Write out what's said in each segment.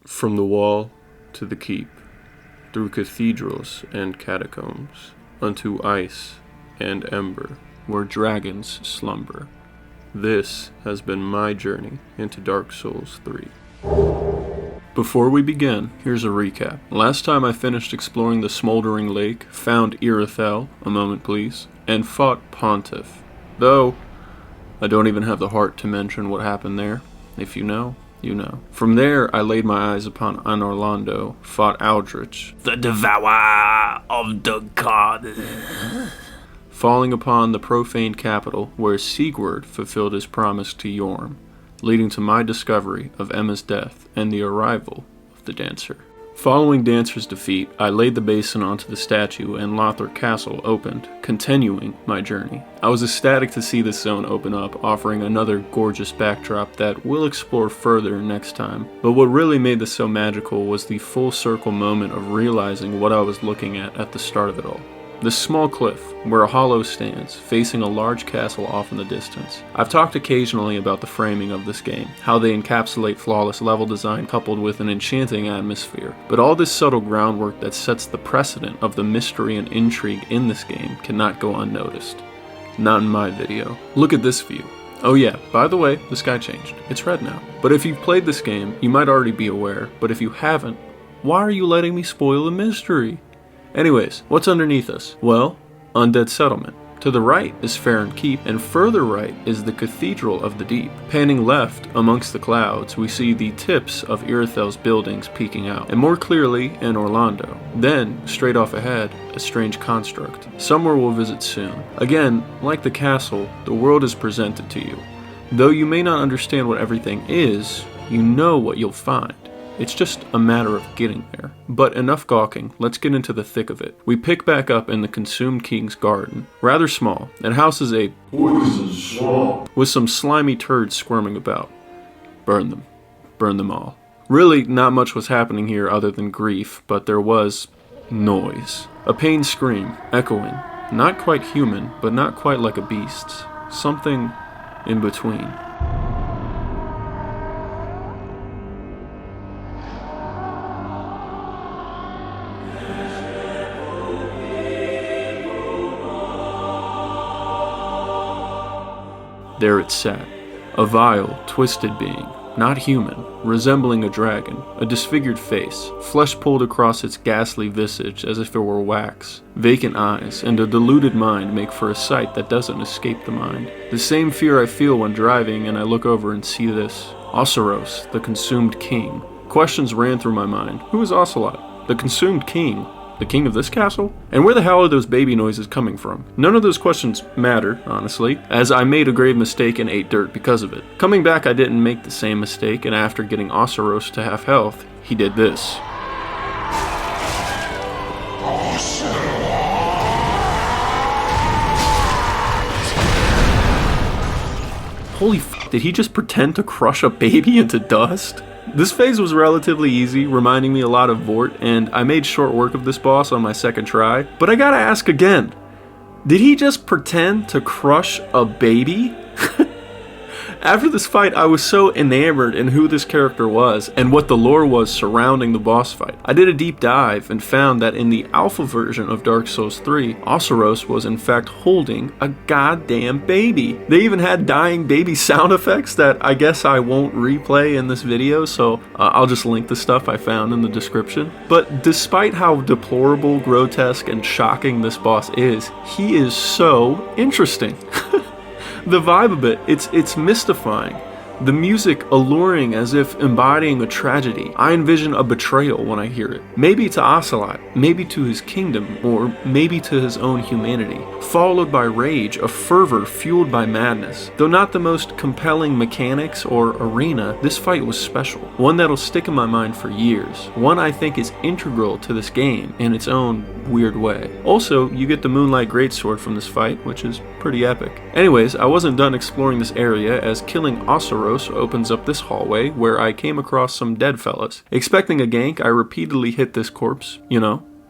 From the wall to the keep, through cathedrals and catacombs, unto ice and ember, where dragons slumber. This has been my journey into Dark Souls 3. Before we begin, here's a recap. Last time I finished exploring the smoldering lake, found Irithyll, a moment please, and fought Pontiff. Though, I don't even have the heart to mention what happened there. If you know, you know. From there, I laid my eyes upon Orlando, fought Aldrich, the devourer of the gods, falling upon the profane capital where Sigurd fulfilled his promise to Yorm, leading to my discovery of Emma's death and the arrival of the Dancer. Following Dancer's defeat, I laid the basin onto the statue and Lothar Castle opened, continuing my journey. I was ecstatic to see this zone open up, offering another gorgeous backdrop that we'll explore further next time. But what really made this so magical was the full circle moment of realizing what I was looking at the start of it all. This small cliff, where a hollow stands, facing a large castle off in the distance. I've talked occasionally about the framing of this game, how they encapsulate flawless level design coupled with an enchanting atmosphere. But all this subtle groundwork that sets the precedent of the mystery and intrigue in this game cannot go unnoticed. Not in my video. Look at this view. Oh yeah, by the way, the sky changed. It's red now. But if you've played this game, you might already be aware, but if you haven't, why are you letting me spoil the mystery? Anyways, what's underneath us? Well, Undead Settlement. To the right is Farron Keep, and further right is the Cathedral of the Deep. Panning left, amongst the clouds, we see the tips of Irithyll's buildings peeking out, and more clearly in Orlando. Then, straight off ahead, a strange construct. Somewhere we'll visit soon. Again, like the castle, the world is presented to you. Though you may not understand what everything is, you know what you'll find. It's just a matter of getting there. But enough gawking, let's get into the thick of it. We pick back up in the Consumed King's garden. Rather small, it houses a poison swamp with some slimy turds squirming about. Burn them. Burn them all. Really, not much was happening here other than grief, but there was noise. A pained scream, echoing. Not quite human, but not quite like a beast's. Something in between. There it sat, a vile, twisted being, not human, resembling a dragon, a disfigured face, flesh pulled across its ghastly visage as if it were wax. Vacant eyes and a deluded mind make for a sight that doesn't escape the mind. The same fear I feel when driving and I look over and see this. Oceiros, the Consumed King. Questions ran through my mind. Who is Ocelot? The Consumed King? The king of this castle? And where the hell are those baby noises coming from? None of those questions matter, honestly, as I made a grave mistake and ate dirt because of it. Coming back, I didn't make the same mistake, and after getting Oceiros to half health, he did this. Holy f***, did he just pretend to crush a baby into dust? This phase was relatively easy, reminding me a lot of Vort, and I made short work of this boss on my second try. But I gotta ask again, did he just pretend to crush a baby? After this fight, I was so enamored in who this character was and what the lore was surrounding the boss fight. I did a deep dive and found that in the alpha version of Dark Souls 3, Oceiros was in fact holding a goddamn baby. They even had dying baby sound effects that I guess I won't replay in this video, so I'll just link the stuff I found in the description. But despite how deplorable, grotesque, and shocking this boss is, he is so interesting. The vibe of it, it's mystifying. The music alluring as if embodying a tragedy. I envision a betrayal when I hear it. Maybe to Ocelot, maybe to his kingdom, or maybe to his own humanity. Followed by rage, a fervor fueled by madness. Though not the most compelling mechanics or arena, this fight was special. One that'll stick in my mind for years. One I think is integral to this game in its own weird way. Also, you get the Moonlight Greatsword from this fight, which is pretty epic. Anyways, I wasn't done exploring this area as killing Oceiros opens up this hallway where I came across some dead fellas. Expecting a gank, I repeatedly hit this corpse,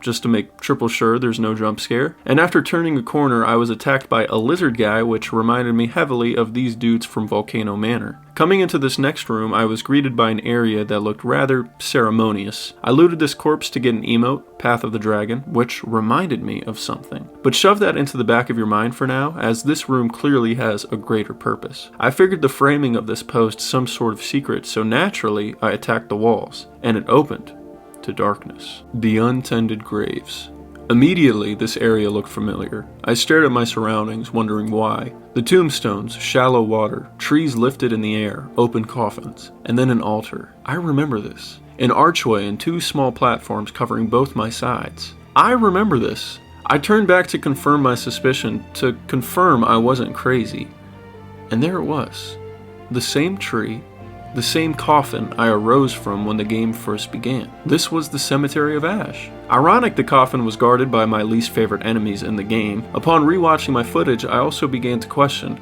just to make triple sure there's no jump scare. And after turning a corner, I was attacked by a lizard guy, which reminded me heavily of these dudes from Volcano Manor. Coming into this next room, I was greeted by an area that looked rather ceremonious. I looted this corpse to get an emote, Path of the Dragon, which reminded me of something. But shove that into the back of your mind for now, as this room clearly has a greater purpose. I figured the framing of this posed some sort of secret, so naturally I attacked the walls, and it opened to darkness. The untended graves. Immediately, this area looked familiar. I stared at my surroundings, wondering why. The tombstones, shallow water, trees lifted in the air, open coffins, and then an altar. I remember this. An archway and 2 small platforms covering both my sides. I remember this. I turned back to confirm my suspicion, to confirm I wasn't crazy. And there it was. The same tree, the same coffin I arose from when the game first began. This was the Cemetery of Ash. Ironic the coffin was guarded by my least favorite enemies in the game. Upon rewatching my footage, I also began to question,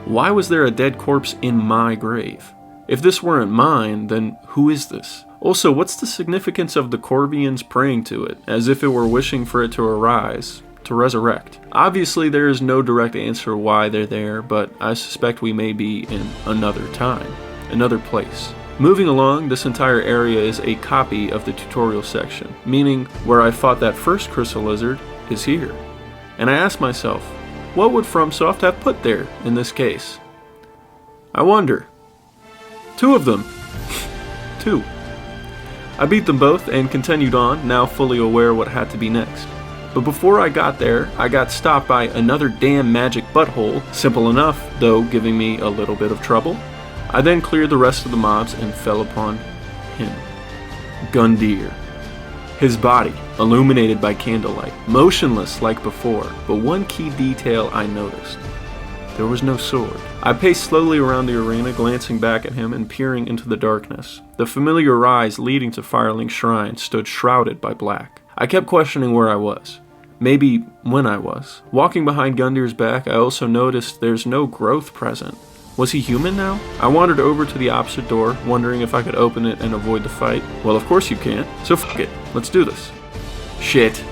why was there a dead corpse in my grave? If this weren't mine, then who is this? Also, what's the significance of the Corvians praying to it, as if it were wishing for it to arise, to resurrect? Obviously, there is no direct answer why they're there, but I suspect we may be in another time. Another place. Moving along, this entire area is a copy of the tutorial section, meaning where I fought that first crystal lizard is here. And I asked myself, what would FromSoft have put there in this case? I wonder. 2 of them. 2. I beat them both and continued on, now fully aware what had to be next. But before I got there, I got stopped by another damn magic butthole, simple enough, though giving me a little bit of trouble. I then cleared the rest of the mobs and fell upon him. Gundyr. His body, illuminated by candlelight, motionless like before, but one key detail I noticed. There was no sword. I paced slowly around the arena, glancing back at him and peering into the darkness. The familiar rise leading to Firelink Shrine stood shrouded by black. I kept questioning where I was. Maybe when I was. Walking behind Gundyr's back, I also noticed there's no growth present. Was he human now? I wandered over to the opposite door, wondering if I could open it and avoid the fight. Well, of course you can't, so fuck it. Let's do this. Shit.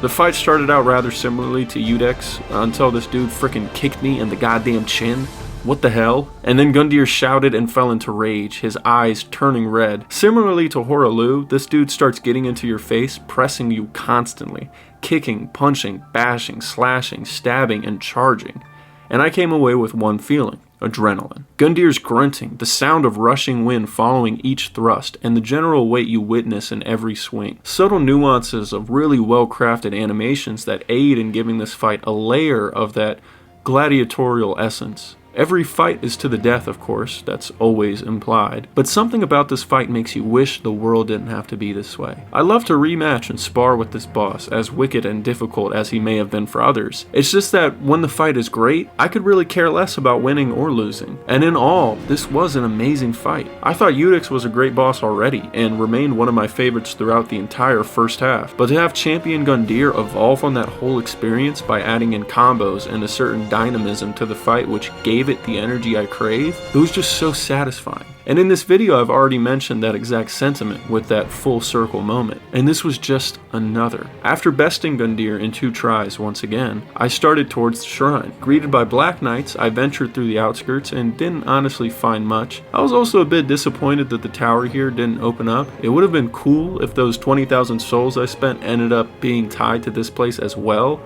The fight started out rather similarly to Udex, until this dude frickin' kicked me in the goddamn chin. What the hell? And then Gundyr shouted and fell into rage, his eyes turning red. Similarly to Horalu, this dude starts getting into your face, pressing you constantly. Kicking, punching, bashing, slashing, stabbing, and charging. And I came away with one feeling. Adrenaline. Gundyr's grunting, the sound of rushing wind following each thrust, and the general weight you witness in every swing. Subtle nuances of really well-crafted animations that aid in giving this fight a layer of that gladiatorial essence. Every fight is to the death, of course, that's always implied, but something about this fight makes you wish the world didn't have to be this way. I love to rematch and spar with this boss, as wicked and difficult as he may have been for others. It's just that when the fight is great, I could really care less about winning or losing. And in all, this was an amazing fight. I thought Udex was a great boss already, and remained one of my favorites throughout the entire first half, but to have Champion Gundyr evolve on that whole experience by adding in combos and a certain dynamism to the fight which gave it the energy I crave, it was just so satisfying. And in this video I've already mentioned that exact sentiment with that full circle moment, and this was just another. After besting Gundyr in 2 tries once again, I started towards the shrine. Greeted by Black Knights, I ventured through the outskirts and didn't honestly find much. I was also a bit disappointed that the tower here didn't open up. It would have been cool if those 20,000 souls I spent ended up being tied to this place as well,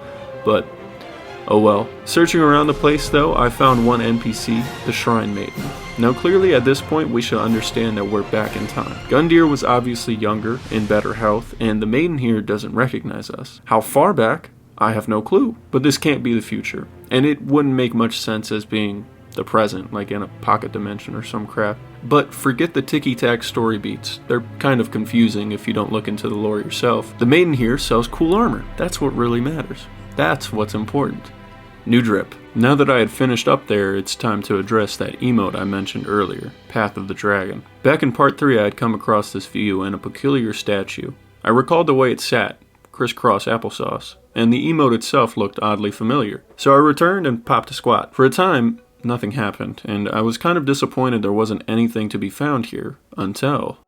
but oh well. Searching around the place though, I found one NPC, the Shrine Maiden. Now clearly at this point we should understand that we're back in time. Gundyr was obviously younger, in better health, and the maiden here doesn't recognize us. How far back? I have no clue. But this can't be the future, and it wouldn't make much sense as being the present, like in a pocket dimension or some crap. But forget the ticky-tack story beats. They're kind of confusing if you don't look into the lore yourself. The maiden here sells cool armor. That's what really matters. That's what's important. New drip. Now that I had finished up there, it's time to address that emote I mentioned earlier, Path of the Dragon. Back in part 3 I had come across this view and a peculiar statue. I recalled the way it sat, crisscross applesauce, and the emote itself looked oddly familiar. So I returned and popped a squat. For a time, nothing happened, and I was kind of disappointed there wasn't anything to be found here, until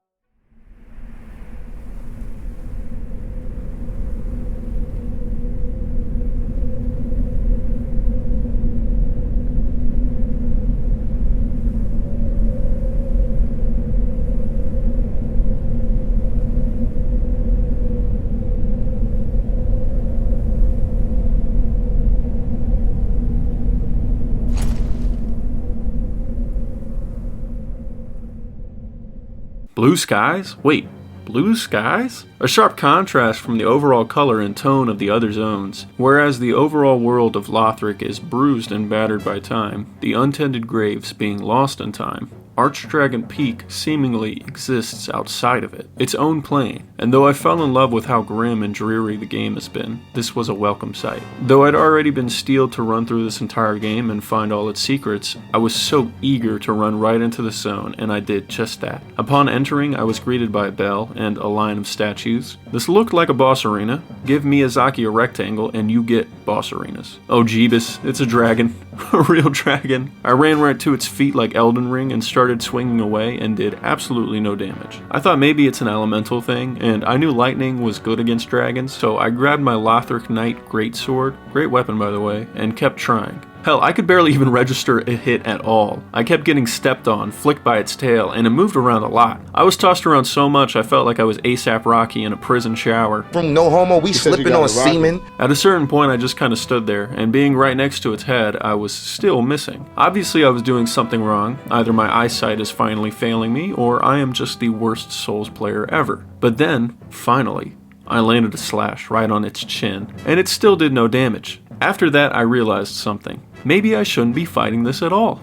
Blue skies? Wait, blue skies? A sharp contrast from the overall color and tone of the other zones. Whereas the overall world of Lothric is bruised and battered by time, the untended graves being lost in time, Archdragon Peak seemingly exists outside of it, its own plane, and though I fell in love with how grim and dreary the game has been, this was a welcome sight. Though I'd already been steeled to run through this entire game and find all its secrets, I was so eager to run right into the zone, and I did just that. Upon entering, I was greeted by a bell and a line of statues. This looked like a boss arena. Give Miyazaki a rectangle and you get boss arenas. Oh Jeebus, it's a dragon. A real dragon. I ran right to its feet like Elden Ring and started swinging away and did absolutely no damage. I thought maybe it's an elemental thing, and I knew lightning was good against dragons, so I grabbed my Lothric Knight Greatsword, great weapon by the way, and kept trying. Hell, I could barely even register a hit at all. I kept getting stepped on, flicked by its tail, and it moved around a lot. I was tossed around so much I felt like I was ASAP Rocky in a prison shower. From no homo, we slipping on semen. At a certain point I just kinda stood there, and being right next to its head, I was still missing. Obviously I was doing something wrong. Either my eyesight is finally failing me, or I am just the worst Souls player ever. But then, finally, I landed a slash right on its chin, and it still did no damage. After that I realized something. Maybe I shouldn't be fighting this at all.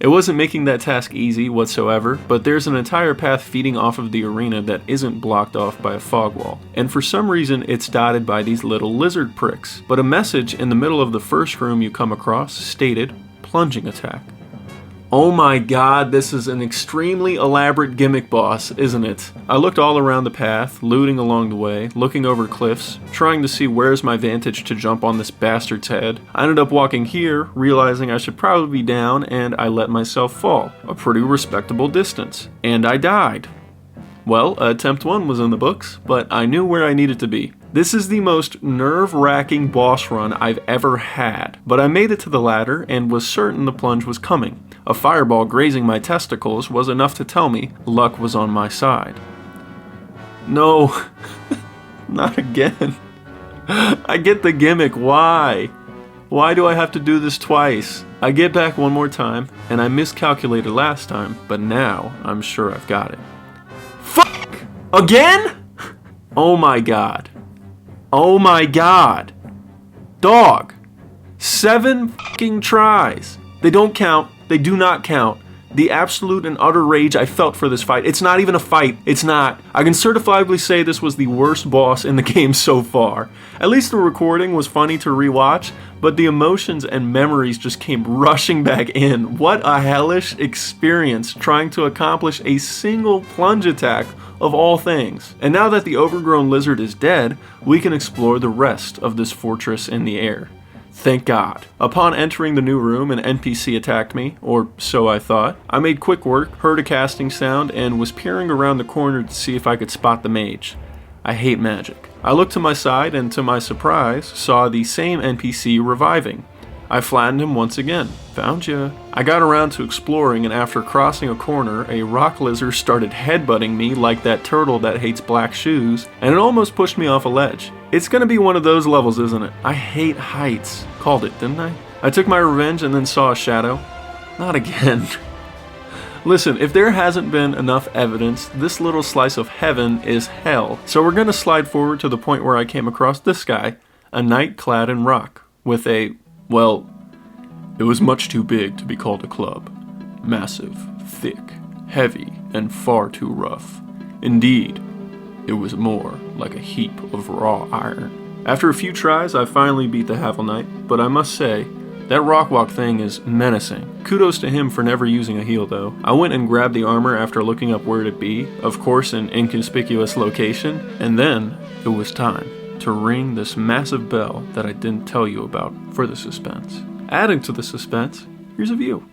It wasn't making that task easy whatsoever, but there's an entire path feeding off of the arena that isn't blocked off by a fog wall. And for some reason it's dotted by these little lizard pricks. But a message in the middle of the first room you come across stated, plunging attack. Oh my god, this is an extremely elaborate gimmick boss, isn't it? I looked all around the path, looting along the way, looking over cliffs, trying to see where's my vantage to jump on this bastard's head. I ended up walking here, realizing I should probably be down, and I let myself fall. A pretty respectable distance. And I died. Well, attempt 1 was in the books, but I knew where I needed to be. This is the most nerve-wracking boss run I've ever had, but I made it to the ladder and was certain the plunge was coming. A fireball grazing my testicles was enough to tell me luck was on my side. No, not again. I get the gimmick, why? Why do I have to do this twice? I get back one more time, and I miscalculated last time, but now I'm sure I've got it. Fuck! Again? Oh my god. Oh my god. Dog. 7 fucking tries. They don't count. They do not count. The absolute and utter rage I felt for this fight. It's not even a fight. It's not. I can certifiably say this was the worst boss in the game so far. At least the recording was funny to rewatch, but the emotions and memories just came rushing back in. What a hellish experience trying to accomplish a single plunge attack of all things. And now that the overgrown lizard is dead, we can explore the rest of this fortress in the air. Thank God. Upon entering the new room, an NPC attacked me, or so I thought. I made quick work, heard a casting sound, and was peering around the corner to see if I could spot the mage. I hate magic. I looked to my side and to my surprise, saw the same NPC reviving. I flattened him once again. Found ya. I got around to exploring, and after crossing a corner, a rock lizard started headbutting me like that turtle that hates black shoes, and it almost pushed me off a ledge. It's gonna be one of those levels, isn't it? I hate heights. Called it, didn't I? I took my revenge and then saw a shadow. Not again. Listen, if there hasn't been enough evidence, this little slice of heaven is hell. So we're gonna slide forward to the point where I came across this guy, a knight clad in rock, with a, well, it was much too big to be called a club. Massive, thick, heavy, and far too rough. Indeed, it was more like a heap of raw iron. After a few tries, I finally beat the Havel Knight, but I must say, that Rockwalk thing is menacing. Kudos to him for never using a heal though. I went and grabbed the armor after looking up where it'd be, of course an inconspicuous location, and then it was time to ring this massive bell that I didn't tell you about for the suspense. Adding to the suspense, here's a view.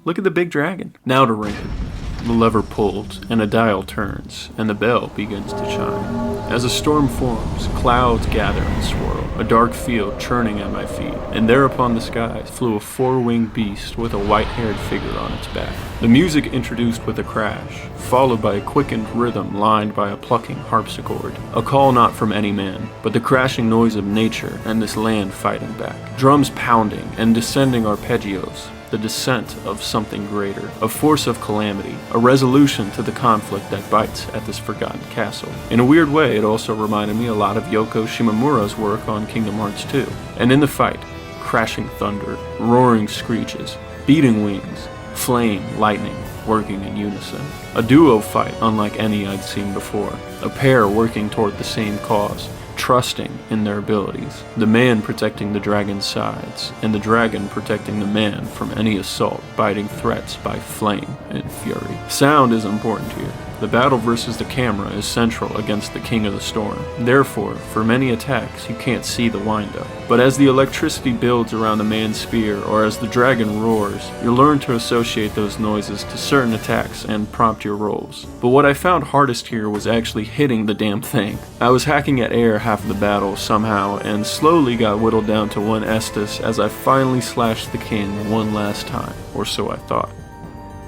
Look at the big dragon. Now to ring it. The lever pulls, and a dial turns, and the bell begins to chime. As a storm forms, clouds gather and swirl, a dark field churning at my feet, and there upon the skies flew a 4-winged beast with a white-haired figure on its back. The music introduced with a crash, followed by a quickened rhythm lined by a plucking harpsichord. A call not from any man, but the crashing noise of nature and this land fighting back. Drums pounding and descending arpeggios. the descent of something greater, a force of calamity, a resolution to the conflict that bites at this forgotten castle. In a weird way, it also reminded me a lot of Yoko Shimomura's work on Kingdom Hearts 2. And in the fight, crashing thunder, roaring screeches, beating wings, flame, lightning, working in unison. A duo fight unlike any I'd seen before. A pair working toward the same cause, trusting in their abilities. The man protecting the dragon's sides, and the dragon protecting the man from any assault, biting threats by flame and fury. Sound is important here. The battle versus the camera is central against the King of the Storm. Therefore, for many attacks, you can't see the windup. But as the electricity builds around the man's spear, or as the dragon roars, you learn to associate those noises to certain attacks and prompt your rolls. But what I found hardest here was actually hitting the damn thing. I was hacking at air half of the battle somehow, and slowly got whittled down to 1 Estus as I finally slashed the king one last time, or so I thought.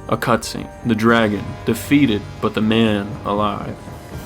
A cutscene. The dragon, defeated, but the man alive.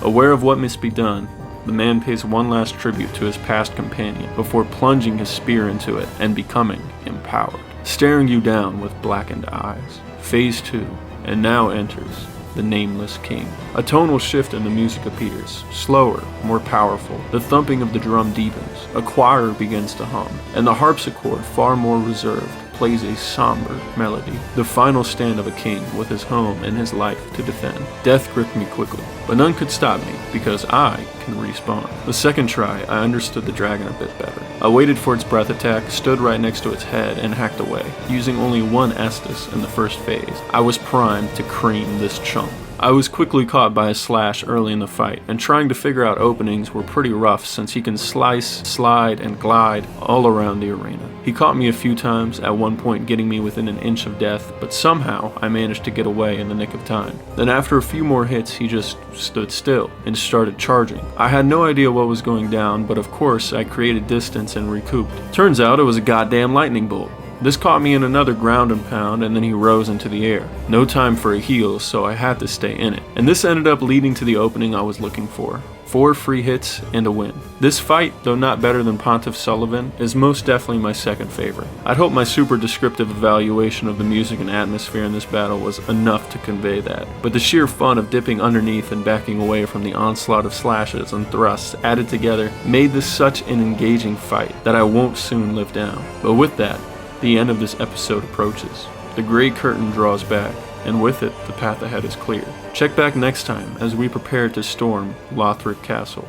Aware of what must be done, the man pays one last tribute to his past companion before plunging his spear into it and becoming empowered. Staring you down with blackened eyes. Phase 2, and now enters the Nameless King. A tonal shift in the music appears, slower, more powerful. The thumping of the drum deepens, a choir begins to hum, and the harpsichord, far more reserved, plays a somber melody. The final stand of a king with his home and his life to defend. Death gripped me quickly, but none could stop me because I can respawn. The second try, I understood the dragon a bit better. I waited for its breath attack, stood right next to its head, and hacked away. Using only 1 Estus in the first phase, I was primed to cream this chunk. I was quickly caught by a slash early in the fight, and trying to figure out openings were pretty rough since he can slice, slide, and glide all around the arena. He caught me a few times, at one point getting me within an inch of death, but somehow I managed to get away in the nick of time. Then after a few more hits, he just stood still and started charging. I had no idea what was going down, but of course I created distance and recouped. Turns out it was a goddamn lightning bolt. This caught me in another ground and pound, and then he rose into the air. No time for a heal, so I had to stay in it. And this ended up leading to the opening I was looking for. 4 free hits and a win. This fight, though not better than Pontiff Sullivan, is most definitely my second favorite. I'd hope my super descriptive evaluation of the music and atmosphere in this battle was enough to convey that, but the sheer fun of dipping underneath and backing away from the onslaught of slashes and thrusts added together made this such an engaging fight that I won't soon live down. But with that, the end of this episode approaches. The gray curtain draws back, and with it, the path ahead is clear. Check back next time as we prepare to storm Lothric Castle.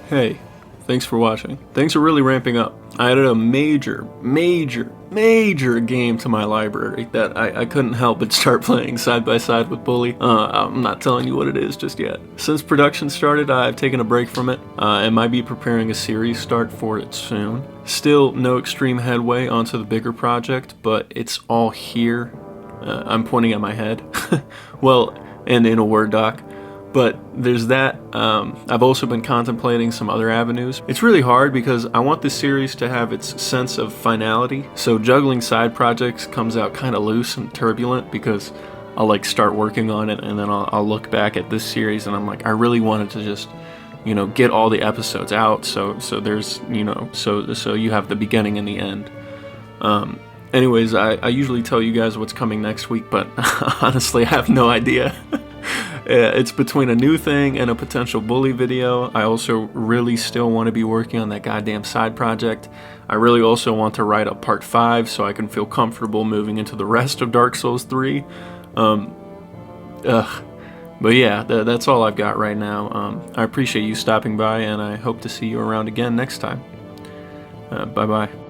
Hey, thanks for watching. Things are really ramping up. I added a major game to my library that I couldn't help but start playing side by side with Bully. I'm not telling you what it is just yet. Since production started, I've taken a break from it and might be preparing a series start for it soon. Still no extreme headway onto the bigger project, but it's all here. I'm pointing at my head. Well, and in a Word doc. But there's that. I've also been contemplating some other avenues. It's really hard because I want this series to have its sense of finality. So juggling side projects comes out kind of loose and turbulent because I'll like start working on it and then I'll look back at this series and I'm like, I really wanted to just, get all the episodes out. So there's, so you have the beginning and the end. Anyways, I usually tell you guys what's coming next week, but honestly, I have no idea. It's between a new thing and a potential Bully video. I also really still want to be working on that goddamn side project. I really also want to write up part 5 so I can feel comfortable moving into the rest of Dark Souls 3. But yeah, that's all I've got right now. I appreciate you stopping by, and I hope to see you around again next time. Bye-bye.